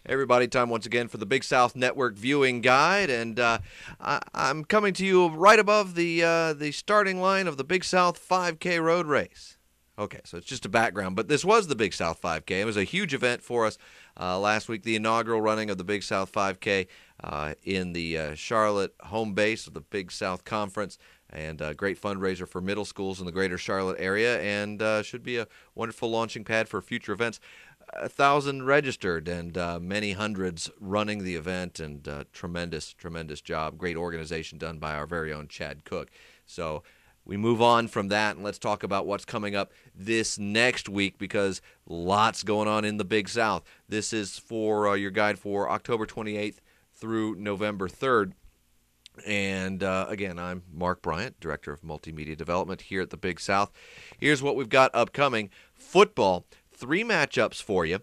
Everybody, time once again for the Big South Network viewing guide, and I'm coming to you right above the starting line of the Big South 5K road race. Okay, so it's just a background, but this was the Big South 5K. It was a huge event for us last week, the inaugural running of the Big South 5K in the Charlotte home base of the Big South Conference, and a great fundraiser for middle schools in the greater Charlotte area, and should be a wonderful launching pad for future events. 1,000 registered and many hundreds running the event, and tremendous job. Great organization done by our very own Chad Cook. So we move on from that, and let's talk about what's coming up this next week, because lots going on in the Big South. This is for your guide for October 28th through November 3rd. And again, I'm Mark Bryant, Director of Multimedia Development here at the Big South. Here's what we've got upcoming. Football, 3 matchups for you.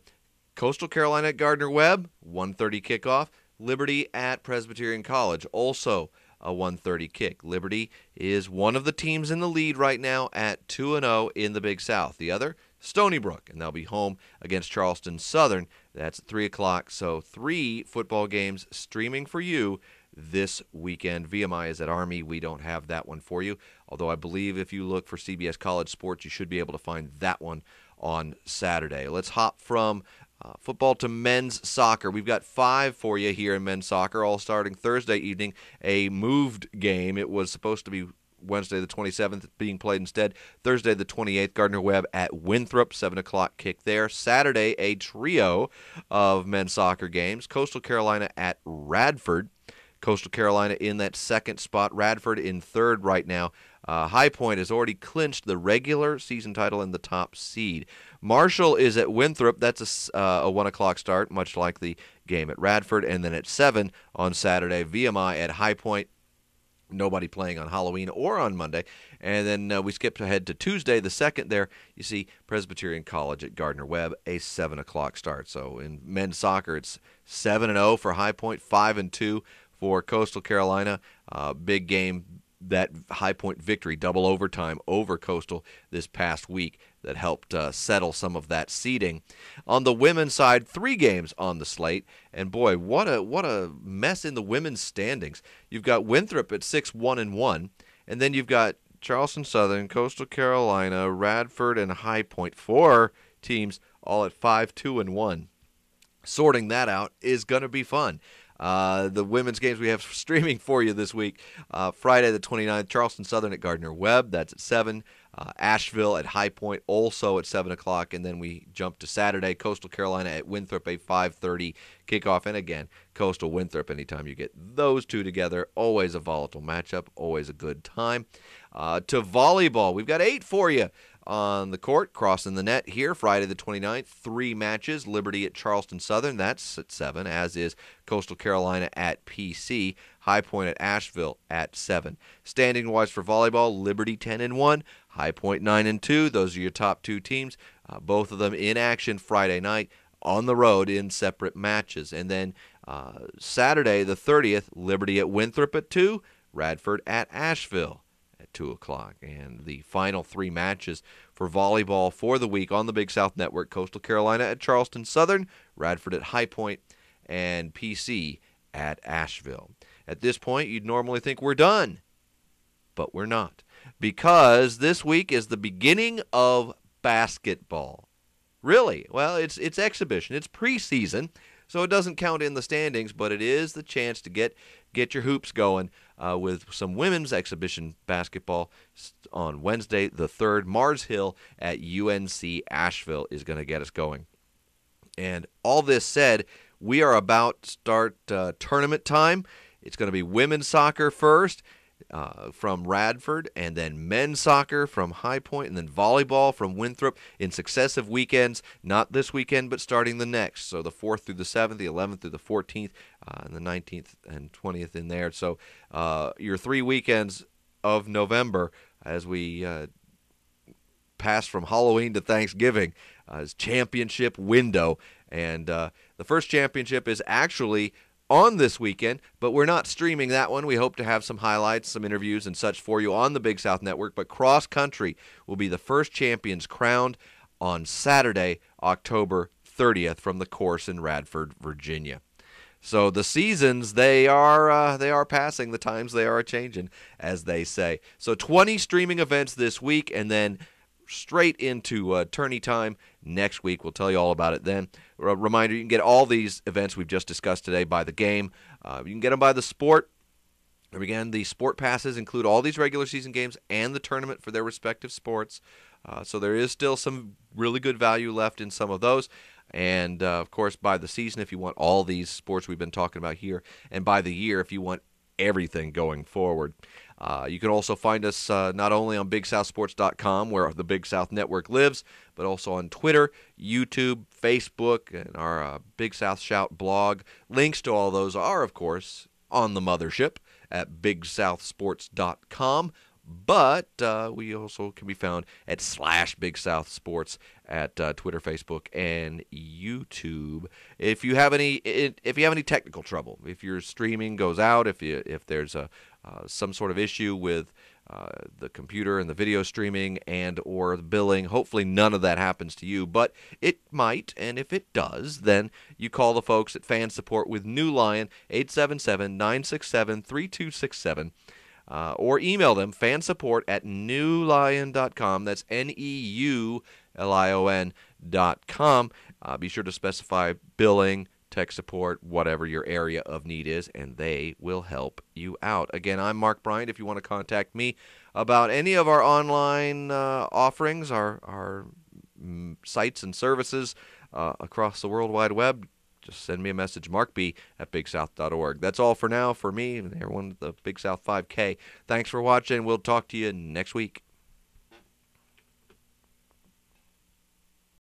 Coastal Carolina at Gardner-Webb, 1:30 kickoff. Liberty at Presbyterian College, also a 1:30 kick. Liberty is one of the teams in the lead right now at 2-0 in the Big South. The other, Stony Brook, and they'll be home against Charleston Southern. That's at 3 o'clock. So 3 football games streaming for you this weekend. VMI is at Army. We don't have that one for you, although I believe if you look for CBS College Sports, you should be able to find that one on Saturday. Let's hop from football to men's soccer. We've got 5 for you here in men's soccer, all starting Thursday evening, a moved game. It was supposed to be Wednesday the 27th, being played instead Thursday the 28th. Gardner-Webb at Winthrop, 7 o'clock kick there. Saturday, a trio of men's soccer games. Coastal Carolina at Radford. Coastal Carolina in that second spot. Radford in third right now. High Point has already clinched the regular season title and the top seed. Marshall is at Winthrop. That's a 1 o'clock start, much like the game at Radford. And then at 7 on Saturday, VMI at High Point. Nobody playing on Halloween or on Monday. And then we skip ahead to Tuesday, the 2nd there. You see Presbyterian College at Gardner-Webb, a 7 o'clock start. So in men's soccer, it's 7-0 for High Point, 5-2 for Coastal Carolina. Big game, that High Point victory, double overtime over Coastal this past week that helped settle some of that seeding. On the women's side, 3 games on the slate, and boy, what a mess in the women's standings. You've got Winthrop at 6-1-1, and then you've got Charleston Southern, Coastal Carolina, Radford, and High Point. 4 teams all at 5-2-1. Sorting that out is going to be fun. The women's games we have streaming for you this week. Friday the 29th, Charleston Southern at Gardner-Webb. That's at 7. Asheville at High Point, also at 7 o'clock. And then we jump to Saturday, Coastal Carolina at Winthrop, a 5:30 kickoff. And again, Coastal Winthrop, anytime you get those two together, always a volatile matchup, always a good time. To volleyball, we've got 8 for you on the court, crossing the net here, Friday the 29th. 3 matches, Liberty at Charleston Southern, that's at 7, as is Coastal Carolina at PC, High Point at Asheville at 7. Standing-wise for volleyball, Liberty 10-1, High Point 9-2. Those are your top 2 teams, both of them in action Friday night on the road in separate matches. And then Saturday the 30th, Liberty at Winthrop at 2, Radford at Asheville at 2 o'clock. And the final 3 matches for volleyball for the week on the Big South Network: Coastal Carolina at Charleston Southern, Radford at High Point, and PC at Asheville. At this point, you'd normally think we're done, but we're not, because this week is the beginning of basketball. Really? Well, it's exhibition. It's preseason, so it doesn't count in the standings, but it is the chance to get your hoops going with some women's exhibition basketball on Wednesday the 3rd. Mars Hill at UNC Asheville is going to get us going. And all this said, we are about to start tournament time. It's going to be women's soccer first from Radford, and then men's soccer from High Point, and then volleyball from Winthrop in successive weekends, not this weekend, but starting the next. So the 4th through the 7th, the 11th through the 14th, and the 19th and 20th in there. So your 3 weekends of November as we pass from Halloween to Thanksgiving is championship window. And the first championship is actually on this weekend, but we're not streaming that one. We hope to have some highlights, some interviews and such for you on the Big South Network, but cross country will be the first champions crowned on Saturday, October 30th from the course in Radford, Virginia. So the seasons, they are passing. The times, they are changing, as they say. So 20 streaming events this week, and then straight into tourney time next week. We'll tell you all about it then. A reminder, you can get all these events we've just discussed today by the game. You can get them by the sport. And again, the sport passes include all these regular season games and the tournament for their respective sports. So there is still some really good value left in some of those. And, of course, by the season, if you want all these sports we've been talking about here, and by the year, if you want everything going forward. You can also find us not only on BigSouthSports.com, where the Big South Network lives, but also on Twitter, YouTube, Facebook, and our Big South Shout blog. Links to all those are, of course, on the mothership at BigSouthSports.com. But we also can be found at /BigSouthSports at Twitter, Facebook, and YouTube. If you have any technical trouble, if your streaming goes out, if there's some sort of issue with the computer and the video streaming and or the billing, hopefully none of that happens to you, but it might, and if it does, then you call the folks at Fan Support with New Lion, 877-967-3267. Or email them, fansupport@newlion.com. That's NEULION.com. Be sure to specify billing, tech support, whatever your area of need is, and they will help you out. Again, I'm Mark Bryant. If you want to contact me about any of our online offerings, our sites and services across the World Wide Web, just send me a message, markb@bigsouth.org. That's all for now for me and everyone at the Big South 5K. Thanks for watching. We'll talk to you next week.